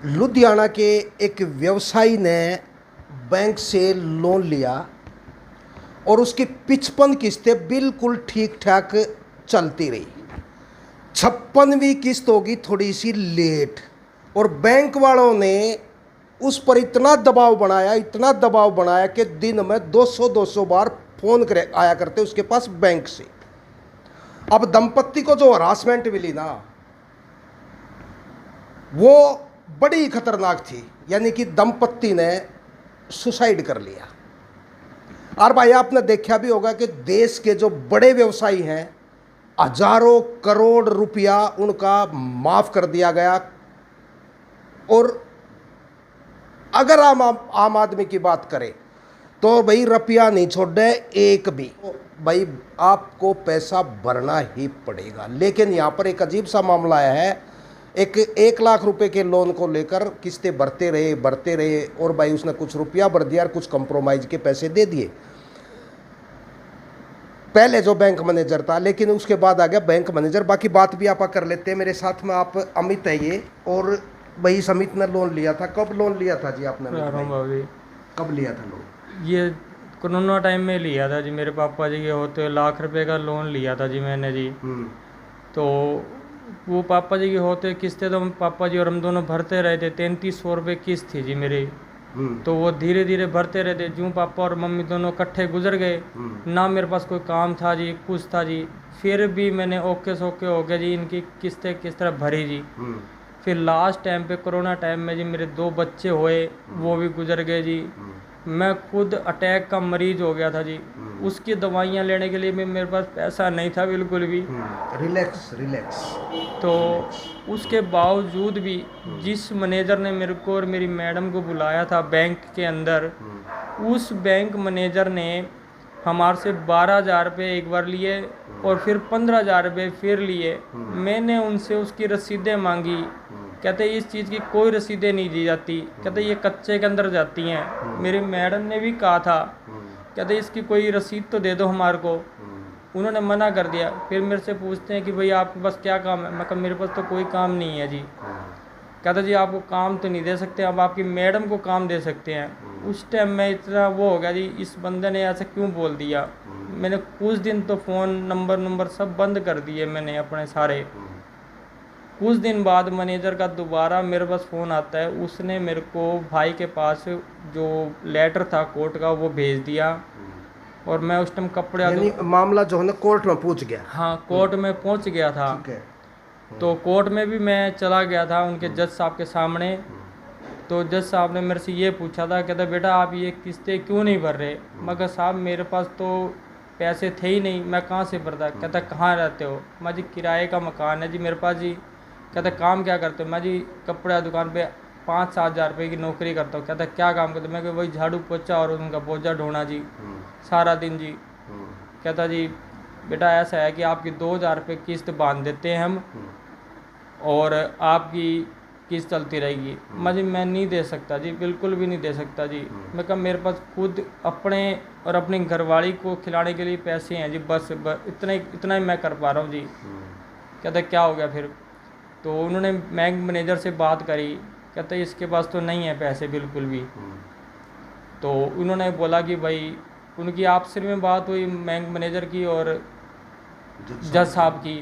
लुधियाना के एक व्यवसायी ने बैंक से लोन लिया और उसकी 55 किस्तें बिल्कुल ठीक ठाक चलती रही। 56वीं किस्त होगी थोड़ी सी लेट, और बैंक वालों ने उस पर इतना दबाव बनाया कि दिन में 200 बार फोन करे आया करते उसके पास बैंक से। अब दंपत्ति को जो हरासमेंट मिली ना, वो बड़ी खतरनाक थी। यानी कि दंपत्ति ने सुसाइड कर लिया। और भाई आपने देखा भी होगा कि देश के जो बड़े व्यवसायी हैं, हजारों करोड़ रुपया उनका माफ कर दिया गया। और अगर आम आदमी की बात करें तो भाई रुपया नहीं छोड़े एक भी, भाई आपको पैसा भरना ही पड़ेगा। लेकिन यहाँ पर एक अजीब सा मामला आया है। एक 1 लाख रुपए के लोन को लेकर किस्तें भरते रहे और भाई उसने कुछ रुपया भर दिया और कुछ कंप्रोमाइज के पैसे दे दिए पहले जो बैंक मैनेजर था, लेकिन उसके बाद आ गया बैंक मैनेजर। बाकी बात भी आप कर लेते हैं। मेरे साथ में आप अमित है ये, और भाई अमित ने लोन लिया था। कब लोन लिया था जी आपने? कब लिया था लोन? ये कोरोना टाइम में लिया था जी। मेरे पापा जी के होते 1 लाख रुपए का लोन लिया था जी मैंने जी। तो वो पापा जी के होते किस्तें तो पापा जी और हम दोनों भरते रहे थे। 3300 रुपये किस्त थी जी मेरी। तो वो धीरे धीरे भरते रहे थे। जो पापा और मम्मी दोनों इकट्ठे गुजर गए ना, मेरे पास कोई काम था जी, कुछ था जी। फिर भी मैंने ओके सोके हो गया जी, इनकी किस्तें किस तरह भरी जी। फिर लास्ट टाइम पे कोरोना टाइम में जी मेरे 2 बच्चे हुए, वो भी गुजर गए जी। मैं खुद अटैक का मरीज हो गया था जी। उसकी दवाइयाँ लेने के लिए भी मेरे पास पैसा नहीं था बिल्कुल भी। रिलैक्स। तो उसके बावजूद भी जिस मैनेजर ने मेरे को और मेरी मैडम को बुलाया था बैंक के अंदर, उस बैंक मैनेजर ने हमारे से 12,000 रुपये एक बार लिए और फिर 15,000 रुपये फिर लिए। मैंने उनसे उसकी रसीदें मांगी। कहते इस चीज़ की कोई रसीदें नहीं दी जाती, कहते ये कच्चे के अंदर जाती हैं। मेरी मैडम ने भी कहा था, कहते इसकी कोई रसीद तो दे दो हमारे को। उन्होंने मना कर दिया। फिर मेरे से पूछते हैं कि भाई आपके पास क्या काम है? मैं कहा मेरे पास तो कोई काम नहीं है जी। कहते जी आपको काम तो नहीं दे सकते, अब आपकी मैडम को काम दे सकते हैं। उस टाइम में इतना वो हो गया जी, इस बंदे ने ऐसा क्यों बोल दिया। मैंने कुछ दिन तो फ़ोन नंबर सब बंद कर दिए मैंने अपने सारे। कुछ दिन बाद मैनेजर का दोबारा मेरे पास फ़ोन आता है। उसने मेरे को भाई के पास जो लेटर था कोर्ट का वो भेज दिया। और मैं उस टाइम कपड़े मामला जो है ना कोर्ट में पहुंच गया। हाँ, कोर्ट में पहुंच गया था। ठीक है। तो कोर्ट में भी मैं चला गया था उनके जज साहब के सामने। तो जज साहब ने मेरे से ये पूछा था, कहता बेटा आप ये किस्तें क्यों नहीं भर रहे? मैं कहा साहब मेरे पास तो पैसे थे ही नहीं, मैं कहाँ से भरता। कहता कहाँ रहते हो? मैं जी किराए का मकान है जी मेरे पास जी। कहता काम क्या करते हो? मैं जी कपड़ा दुकान पे 5-7 हज़ार रुपये की नौकरी करता हूँ। कहता क्या काम करते? मैं वही झाड़ू पोछा और उनका बोझा ढोना जी सारा दिन जी। कहता जी बेटा ऐसा है कि आपकी 2,000 रुपये किस्त बांध देते हैं हम और आपकी किस्त चलती रहेगी। मैं नहीं दे सकता जी, बिल्कुल भी नहीं दे सकता जी। मैं कहा मेरे पास खुद अपने और अपनी घरवाली को खिलाने के लिए पैसे हैं जी, बस इतना ही मैं कर पा रहा हूँ जी। कहता क्या हो गया फिर? तो उन्होंने बैंक मैनेजर से बात करी। कहते इसके पास तो नहीं है पैसे बिल्कुल भी। तो उन्होंने बोला कि भाई उनकी आपसे में बात हुई बैंक मैनेजर की और जज साहब की।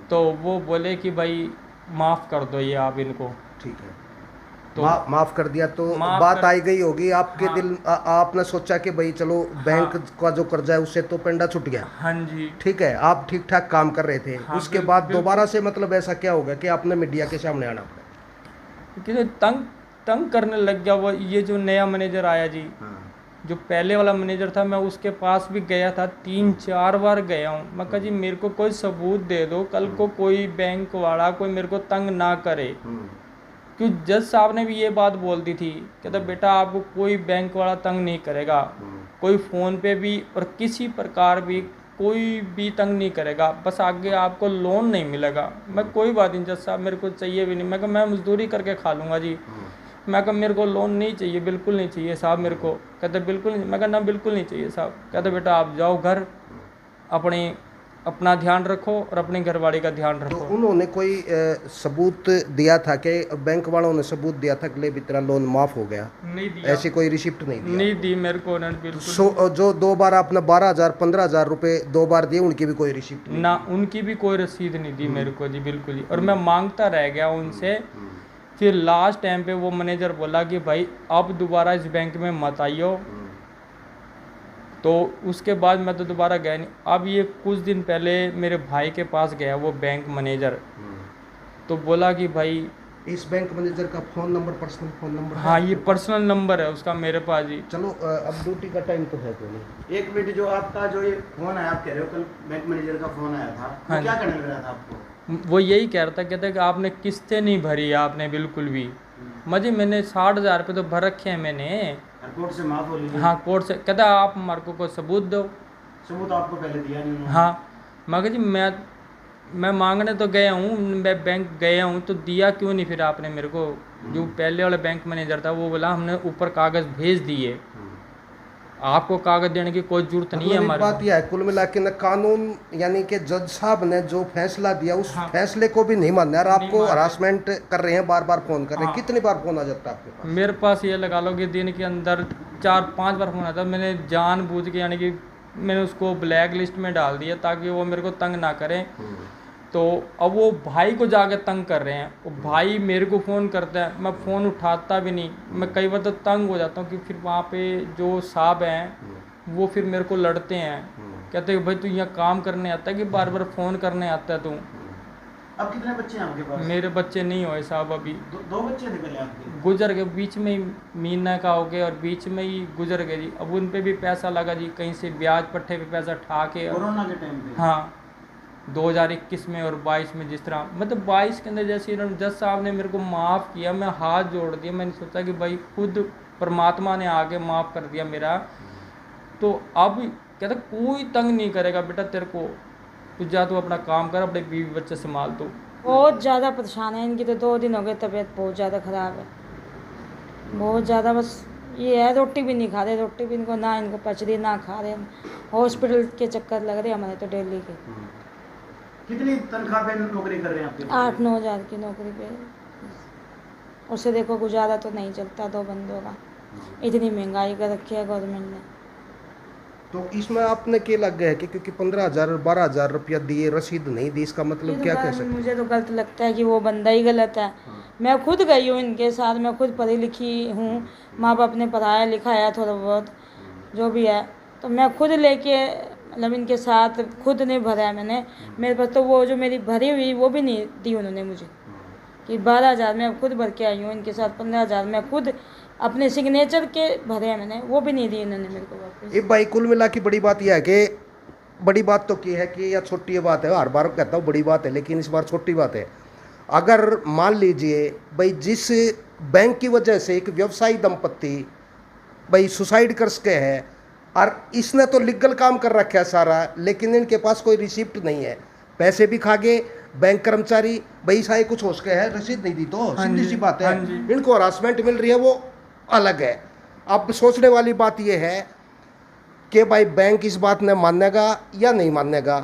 तो वो बोले कि भाई माफ़ कर दो ये आप इनको। ठीक है। तो माफ कर दिया तो बात आई गई होगी आपके। हाँ। दिल आपने सोचा कि भाई चलो बैंक का जो कर्जा है उससे तो पेंडा छूट गया। हाँ जी। ठीक है, आप ठीक ठाक काम कर रहे थे। हाँ, उसके बाद दोबारा से मतलब ऐसा क्या होगा कि आपने मीडिया के सामने आना पड़ा? कि तंग करने लग गया वो। ये जो नया मैनेजर आया जी। हाँ। जो पहले वाला मैनेजर था मैं उसके पास भी गया था, 3-4 बार गया हूँ। मैं कहा जी मेरे को कोई सबूत दे दो, कल को कोई बैंक वाला कोई मेरे को तंग ना करे। क्यों जज साहब ने भी ये बात बोल दी थी, कहता बेटा आपको कोई बैंक वाला तंग नहीं करेगा, कोई फ़ोन पे भी और किसी प्रकार भी कोई भी तंग नहीं करेगा, बस आगे आपको लोन नहीं मिलेगा। मैं कोई बात नहीं जज साहब, मेरे को चाहिए भी नहीं। मैं कहा मैं मजदूरी करके खा लूँगा जी। मैं कहा मेरे को लोन नहीं चाहिए, बिल्कुल नहीं चाहिए साहब मेरे को। कहते बिल्कुल नहीं। मैं कहा ना बिल्कुल नहीं चाहिए साहब। कहते बेटा आप जाओ घर, अपनी अपना ध्यान रखो और अपनी घरवाली का ध्यान तो रखो। उन्होंने कोई सबूत दिया था कि बैंक वालों ने सबूत दिया था कि ले भी तेरा लोन माफ हो गया? नहीं दिया, ऐसी कोई रिसिप्ट नहीं दिया? नहीं दी मेरे को उन्होंने बिल्कुल। जो 2 बार आपने 12,000 15,000 रुपए 2 बार दिए, उनकी भी कोई रिसिप्ट नहीं? ना उनकी भी कोई रसीद नहीं दी मेरे को जी, बिल्कुल ही। और मैं मांगता रह गया उनसे। फिर लास्ट टाइम पे वो मैनेजर बोला कि भाई अब दोबारा इस बैंक में मत आइयो। तो उसके बाद मैं तो दोबारा गया नहीं। अब ये कुछ दिन पहले मेरे भाई के पास गया वो बैंक मैनेजर, तो बोला कि भाई इस बैंक मैनेजर का phone number, personal phone number? हाँ, ये पर्सनल नंबर है उसका मेरे पास जी। चलो अब ड्यूटी का टाइम तो है, तो नहीं। एक मिनट, जो आपका जो ये फोन आया, आप कह रहे हो कल बैंक मैनेजर का फोन आया था, हाँ वो क्या जी। करने लग रहा था आपको? वो यही कह रहा था, कहता है कि आपने किस्तें नहीं भरी है आपने बिल्कुल भी। मजी मैंने 60,000 रुपये तो भर रखे हैं मैंने। कोर्ट से माफ हो लीजिए। हाँ, कोर्ट से। कहता आप हमारे को कोई सबूत दो। सबूत आपको पहले दिया नहीं उन्होंने? हाँ, मैं कहा जी मैं मांगने तो गया हूँ, मैं बैंक गया हूँ, तो दिया क्यों नहीं फिर आपने मेरे को? जो पहले वाला बैंक मैनेजर था वो बोला हमने ऊपर कागज़ भेज दिए, आपको कागज़ देने की कोई जरूरत नहीं है मतलब एक हमारे बात को। यह है, कुल मिला के न कानून यानी कि जज साहब ने जो फैसला दिया उस हाँ। फैसले को भी नहीं मानना, और नहीं आपको मानना। हरासमेंट कर रहे हैं, बार बार फोन कर रहे हैं। हाँ। कितनी बार फोन आ जाता है आपके पास? मेरे पास ये लगा लो कि दिन के अंदर 4-5 बार फोन आता। मैंने जानबूझ के यानी कि मैंने उसको ब्लैक लिस्ट में डाल दिया ताकि वो मेरे को तंग ना करें। तो अब वो भाई को जाके तंग कर रहे हैं। वो भाई मेरे को फ़ोन करता है, मैं फ़ोन उठाता भी नहीं। मैं कई बार तो तंग हो जाता हूँ कि फिर वहाँ पे जो साहब हैं वो फिर मेरे को लड़ते हैं, कहते हैं भाई तू यहाँ काम करने आता है कि बार बार फ़ोन करने आता है तू? अब कितने बच्चे हैं आपके पास? मेरे बच्चे नहीं हुए साहब अभी। दो बच्चे थे पहले आपके? गुजर गए बीच में ही, महीना का हो गया और बीच में ही गुजर गए जी। अब उन पे भी पैसा लगा जी, कहीं से ब्याज पट्टे पे पैसा ठा के। कोरोना के टाइम पे? हाँ, 2021 में और 22 में, जिस तरह मतलब 22 के अंदर जैसे इन्होंने जज साहब ने मेरे को माफ़ किया, मैं हाथ जोड़ दिया। मैंने सोचा कि भाई खुद परमात्मा ने आके माफ़ कर दिया मेरा। तो अब कहता कोई तंग नहीं करेगा बेटा तेरे को, तू जा, तू अपना काम कर, अपने बीवी बच्चे संभाल। तो बहुत ज़्यादा परेशान है। इनकी तो 2 दिन हो गए, तबीयत बहुत ज़्यादा ख़राब है, बहुत ज़्यादा। बस ये है, रोटी भी नहीं खा रहे, रोटी भी इनको ना इनको पच रही ना खा रहे। हॉस्पिटल के चक्कर लग रहे हमारे तो डेली के। कितनी तनख्वाह पे नौकरी कर रहे हैं आपके? 8-9 हज़ार की नौकरी पे, उससे देखो गुजारा तो नहीं चलता 2 बंदों का। इतनी महंगाई कर रखी है गवर्नमेंट ने। तो इसमें आपने क्या लग गया है कि क्योंकि 15,000 और 12,000 रुपया दिए, रसीद नहीं दी, इसका ये मतलब तो क्या कह बात सकते? मुझे तो गलत लगता है कि वो बंदा ही गलत है। मैं खुद गई हूँ इनके साथ, मैं खुद पढ़ी लिखी हूँ, माँ बाप ने पढ़ाया लिखाया थोड़ा बहुत जो भी है, तो मैं खुद लेके मतलब इनके साथ खुद नहीं भरा है मैंने। मेरे पास तो वो जो मेरी भरी हुई वो भी नहीं दी उन्होंने मुझे, कि 12,000 मैं खुद भर के आई हूँ इनके साथ, 15,000 मैं खुद अपने सिग्नेचर के भरे हैं मैंने, वो भी नहीं दी इन्होंने मेरे को वापस। ये भाई कुल मिला की बड़ी बात यह है कि बड़ी बात तो की है कि या छोटी बात है, हर बार कहता हूँ बड़ी बात है, लेकिन इस बार छोटी बात है। अगर मान लीजिए भाई जिस बैंक की वजह से एक व्यवसायी दंपत्ति भाई सुसाइड कर सके हैं, और इसने तो लीगल काम कर रखा है सारा, लेकिन इनके पास कोई रिसिप्ट नहीं है, पैसे भी खा गए, बैंक कर्मचारी भाई साहे कुछ हो सके है, रसीद नहीं दी तो हाँ सीधी जी, सी बात है। हाँ जी। इनको हरासमेंट मिल रही है, वो अलग है। अब सोचने वाली बात यह है कि भाई बैंक इस बात ने मानेगा या नहीं मानेगा।